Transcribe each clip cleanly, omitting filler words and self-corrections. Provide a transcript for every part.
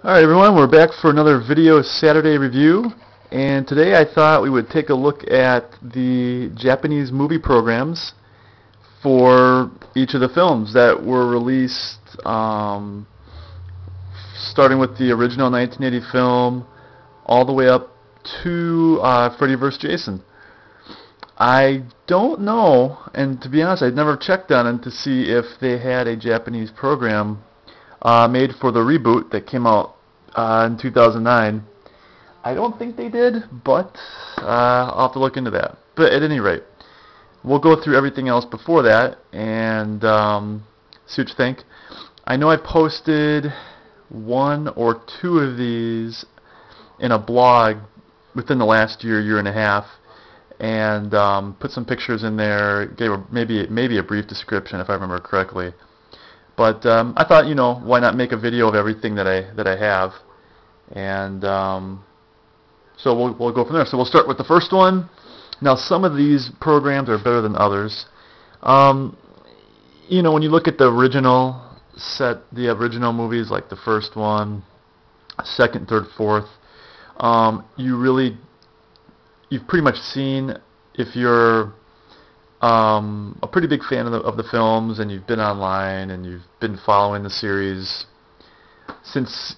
Alright everyone, we're back for another video Saturday review, and today I thought we would take a look at the Japanese movie programs for each of the films that were released, starting with the original 1980 film all the way up to Freddy vs. Jason. I don't know, and to be honest, I'd never checked on it to see if they had a Japanese program made for the reboot that came out in 2009. I don't think they did, but I'll have to look into that. But at any rate, we'll go through everything else before that and see what you think. I know I posted one or two of these in a blog within the last year and a half, and put some pictures in there, gave maybe a brief description if I remember correctly. But I thought, why not make a video of everything that I have, and so we'll go from there. So we'll start with the first one. Now, some of these programs are better than others. When you look at the original movies, like the first one, second, third, fourth, you've pretty much seen, if you're a pretty big fan of the films and you've been online and you've been following the series since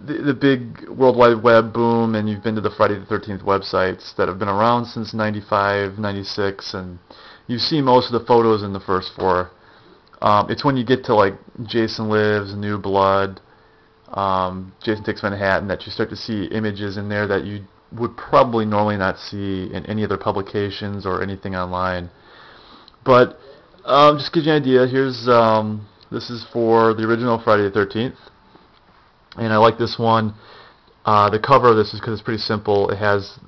the big World Wide Web boom, and you've been to the Friday the 13th websites that have been around since 95, 96, and you've seen most of the photos in the first four. It's when you get to like Jason Lives, New Blood, Jason Takes Manhattan, that you start to see images in there that you would probably normally not see in any other publications or anything online. But just to give you an idea, here's this is for the original Friday the 13th, and I like this one. The cover of this is because it's pretty simple. It has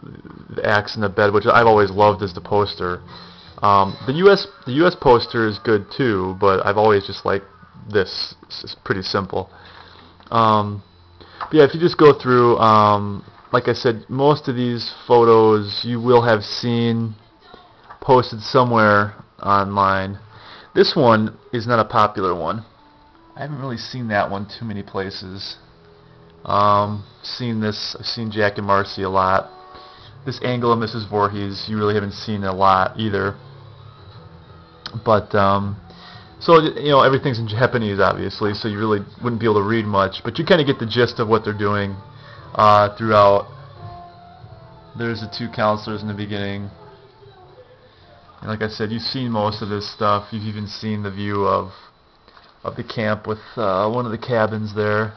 the axe in the bed, which I've always loved as the poster. The U.S. poster is good too, but I've always just liked this. It's pretty simple. But yeah, if you just go through, like I said, most of these photos you will have seen posted somewhere online. This one is not a popular one. I haven't really seen that one too many places. I've seen Jack and Marcy a lot. This angle of Mrs. Voorhees you really haven't seen a lot either. But so everything's in Japanese, obviously, so you really wouldn't be able to read much, but you kind of get the gist of what they're doing throughout. There's the two counselors in the beginning. And like I said, you've seen most of this stuff. You've even seen the view of the camp with one of the cabins there.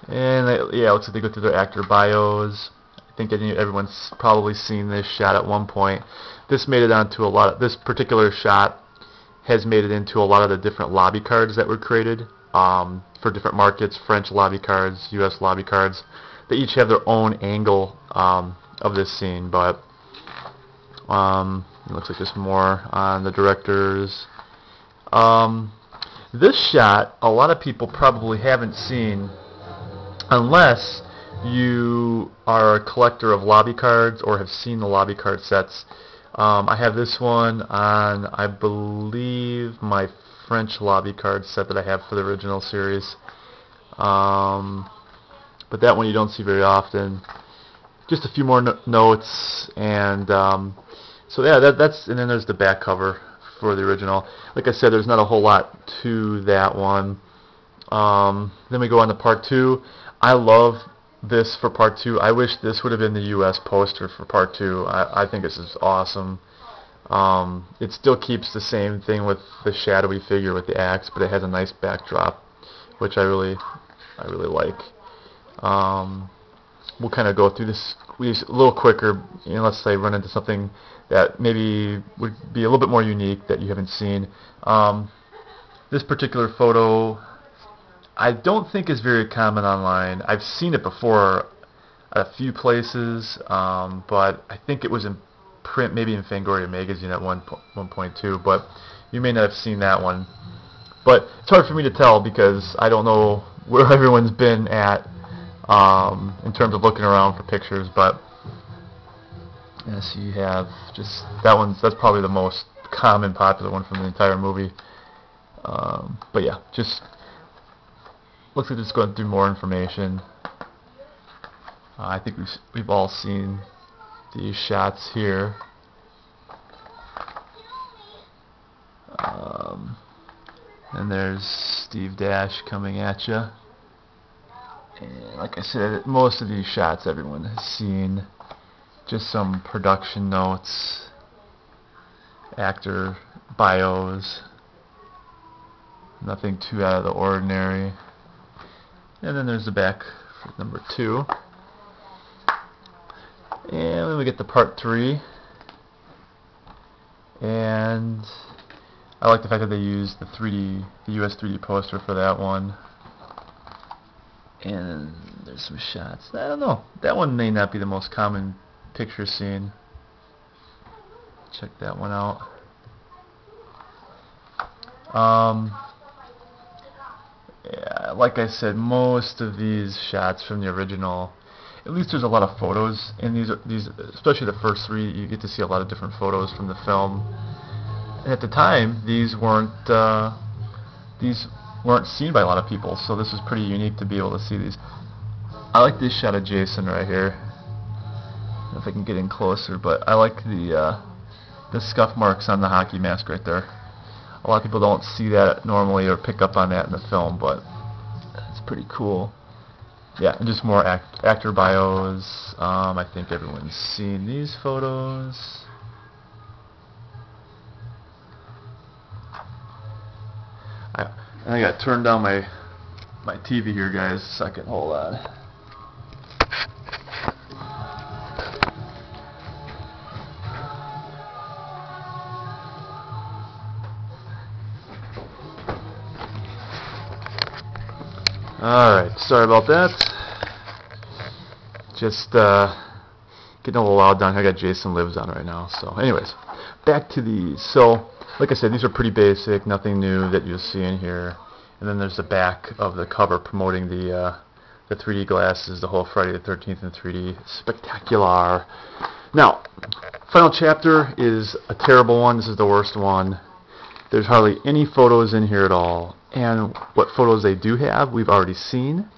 And it looks like they go through their actor bios. I think everyone's probably seen this shot at one point. This made it onto a lot of, this particular shot has made it into a lot of the different lobby cards that were created for different markets, French lobby cards, U.S. lobby cards. They each have their own angle of this scene, but it looks like there's more on the directors. This shot, a lot of people probably haven't seen unless you are a collector of lobby cards or have seen the lobby card sets. I have this one on, I believe, my French lobby card set that I have for the original series. But that one you don't see very often. Just a few more notes, and so yeah, that's, and then there's the back cover for the original. Like I said, there's not a whole lot to that one. Then we go on to part two. I love this for part two. I wish this would have been the U.S. poster for part two. I think this is awesome. It still keeps the same thing with the shadowy figure with the axe, but it has a nice backdrop, which I really like. We'll kind of go through this a little quicker, unless I run into something that maybe would be a little bit more unique that you haven't seen. This particular photo, I don't think is very common online. I've seen it before at a few places, but I think it was in print, maybe in Fangoria magazine at one point too, but you may not have seen that one. But it's hard for me to tell because I don't know where everyone's been at in terms of looking around for pictures, but yes, you have just that one. That's probably the most common, popular one from the entire movie. But yeah, just looks like it's going through more information. I think we've all seen these shots here. And there's Steve Dash coming at you. And like I said, most of these shots everyone has seen. Just some production notes, actor bios, nothing too out of the ordinary. And then there's the back for number 2. And then we get to part 3. And I like the fact that they used the US 3D poster for that one. And there's some shots. I don't know. That one may not be the most common picture scene. Check that one out. Yeah, like I said, most of these shots from the original, at least there's a lot of photos in these, especially the first 3. You get to see a lot of different photos from the film. And at the time, these weren't seen by a lot of people, so this is pretty unique to be able to see these. I like this shot of Jason right here. I don't know if I can get in closer, but I like the scuff marks on the hockey mask right there. A lot of people don't see that normally or pick up on that in the film, but it's pretty cool. Yeah, and just more actor bios. I think everyone's seen these photos. I got to turn down my TV here, guys. A second, hold on. Alright, sorry about that. Just getting a little loud down here. I got Jason Lives on right now. So anyways, back to these. So like I said, these are pretty basic, nothing new that you'll see in here. And then there's the back of the cover promoting the 3D glasses, the whole Friday the 13th in 3D spectacular. Now, final chapter is a terrible one. This is the worst one. There's hardly any photos in here at all. And what photos they do have, we've already seen.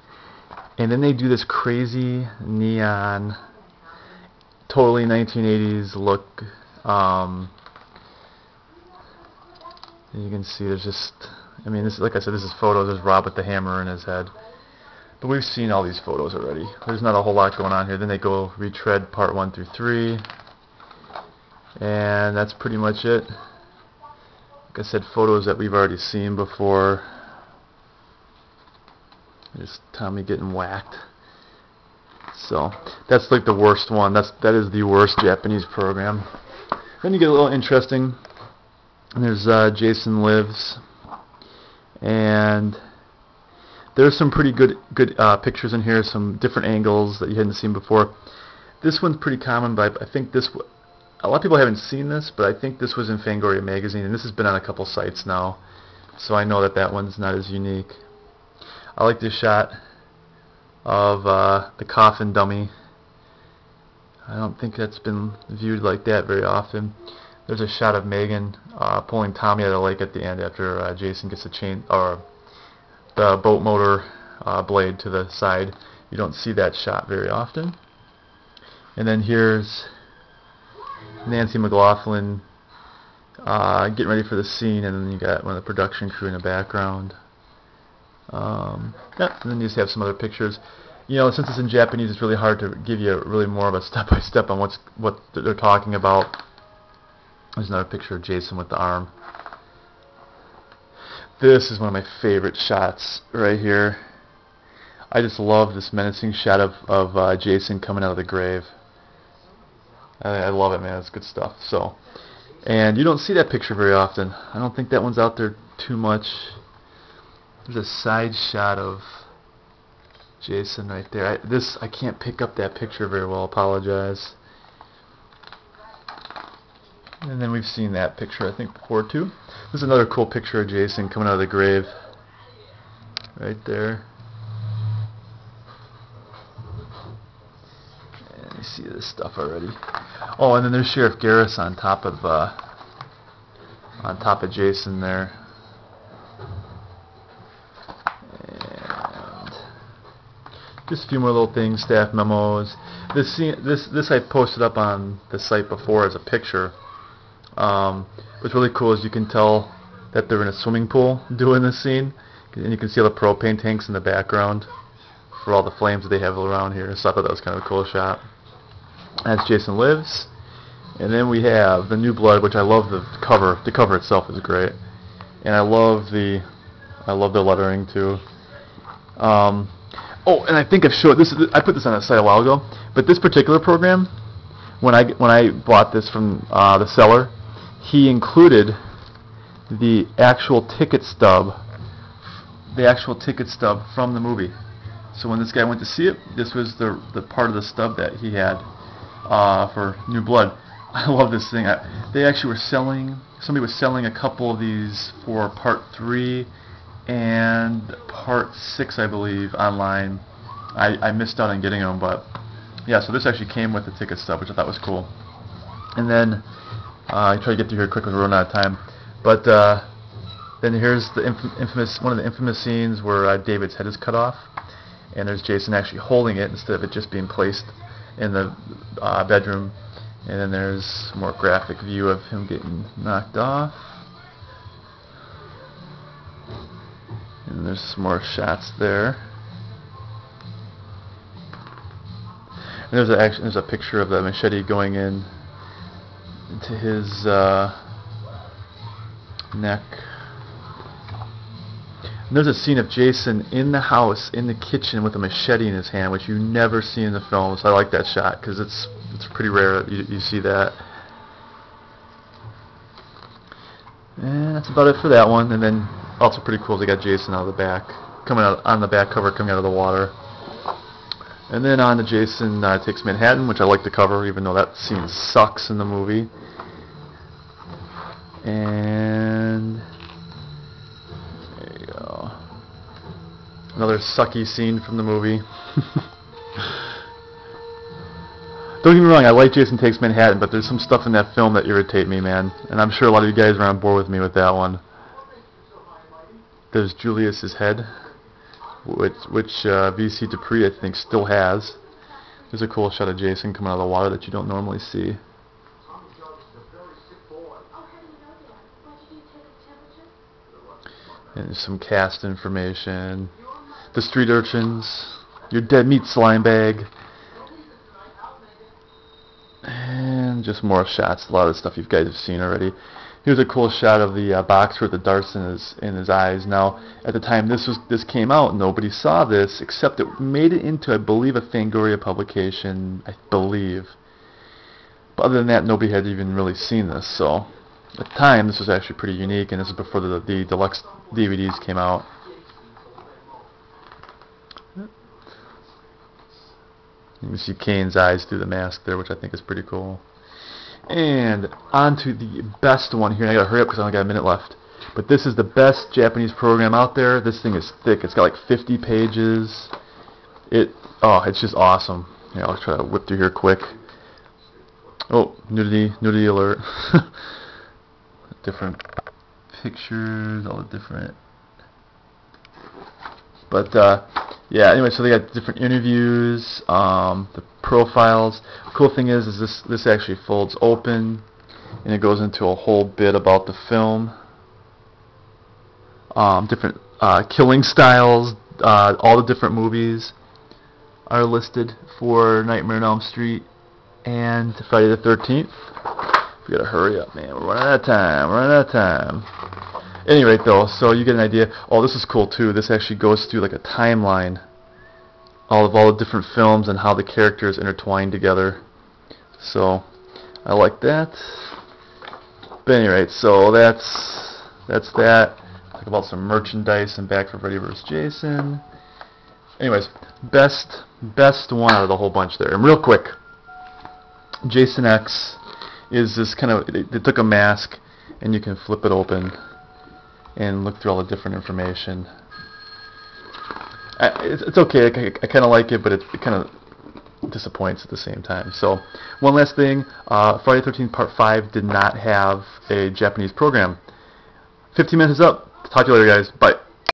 And then they do this crazy neon, totally 1980s look. You can see there's just, I mean, this, like I said, this is photos. There's Rob with the hammer in his head. But we've seen all these photos already. There's not a whole lot going on here. Then they go retread part 1 through 3. And that's pretty much it. Like I said, photos that we've already seen before. There's Tommy getting whacked. So that's like the worst one. That is the worst Japanese program. Then you get a little interesting. There's Jason Lives, and there's some pretty good pictures in here. Some different angles that you hadn't seen before. This one's pretty common, but I think a lot of people haven't seen this, but I think this was in Fangoria magazine, and this has been on a couple sites now, so I know that one's not as unique. I like this shot of the coffin dummy. I don't think that's been viewed like that very often. There's a shot of Megan pulling Tommy out of the lake at the end after Jason gets the boat motor blade to the side. You don't see that shot very often. And then here's Nancy McLaughlin getting ready for the scene, and then you got one of the production crew in the background. Yeah, and then you just have some other pictures. You know, since it's in Japanese, it's really hard to give you really more of a step-by-step on what they're talking about. There's another picture of Jason with the arm. This is one of my favorite shots right here. I just love this menacing shot of Jason coming out of the grave. I love it, man. It's good stuff. So, and you don't see that picture very often. I don't think that one's out there too much. There's a side shot of Jason right there. I can't pick up that picture very well. Apologize. And then we've seen that picture, I think, before too. This is another cool picture of Jason coming out of the grave. Right there. And you see this stuff already. Oh, and then there's Sheriff Garris on top of Jason there. And Just a few more little things, staff memos. This scene, this I posted up on the site before as a picture. What's really cool is you can tell that they're in a swimming pool doing this scene, and you can see all the propane tanks in the background for all the flames that they have around here. So I thought that was kind of a cool shot. As Jason Lives, and then we have The New Blood, which I love the cover. The cover itself is great, and I love the lettering too. Oh, and I think I've showed this. I put this on the site a while ago, but this particular program, when I bought this from the seller, he included the actual ticket stub from the movie. So when this guy went to see it, this was the part of the stub that he had for New Blood. I love this thing. They actually were selling. Somebody was selling a couple of these for Part 3 and Part 6, I believe, online. I missed out on getting them, but yeah. So this actually came with the ticket stub, which I thought was cool. And then I try to get through here quickly. We're running out of time. But then here's the one of the infamous scenes where David's head is cut off, and there's Jason actually holding it instead of it just being placed in the bedroom. And then there's a more graphic view of him getting knocked off. And there's some more shots there. And there's a picture of the machete going in into his neck. And there's a scene of Jason in the house, in the kitchen, with a machete in his hand, which you never see in the film. So I like that shot because it's pretty rare that you see that. And that's about it for that one. And then also pretty cool, they got Jason out of the back, coming out on the back cover, coming out of the water. And then on to Jason Takes Manhattan, which I like the cover, even though that scene sucks in the movie. And there you go. Another sucky scene from the movie. Don't get me wrong, I like Jason Takes Manhattan, but there's some stuff in that film that irritate me, man. And I'm sure a lot of you guys are on board with me with that one. There's Julius's head, which VC Dupree, I think, still has. There's a cool shot of Jason coming out of the water that you don't normally see. And there's some cast information. The street urchins. Your dead meat slime bag. And just more shots. A lot of stuff you guys have seen already. Here's a cool shot of the boxer with the darts in his eyes. Now, at the time this came out, nobody saw this, except it made it into, I believe, a Fangoria publication, I believe. But other than that, nobody had even really seen this. So, at the time, this was actually pretty unique, and this is before the deluxe DVDs came out. You can see Kane's eyes through the mask there, which I think is pretty cool. And on to the best one here. I gotta hurry up because I only got a minute left. But this is the best Japanese program out there. This thing is thick. It's got like 50 pages. It's just awesome. Yeah, I'll try to whip through here quick. Oh, nudity alert. Different pictures, all the different. But yeah, anyway, so they got different interviews, the profiles. The cool thing is this actually folds open, and it goes into a whole bit about the film. Different killing styles, all the different movies are listed for Nightmare on Elm Street and Friday the 13th. We gotta hurry up, man. We're running out of time. At any rate, though, so you get an idea. Oh, this is cool too. This actually goes through like a timeline of all the different films and how the characters intertwine together. So I like that. But at any rate, so that's that. Talk about some merchandise and Back for Freddy vs. Jason. Anyways, best one out of the whole bunch there. And real quick, Jason X is this kind of, they took a mask and you can flip it open and look through all the different information. It's okay. I kind of like it, but it kind of disappoints at the same time. So, one last thing. Friday the 13th Part 5 did not have a Japanese program. 15 minutes is up. Talk to you later, guys. Bye.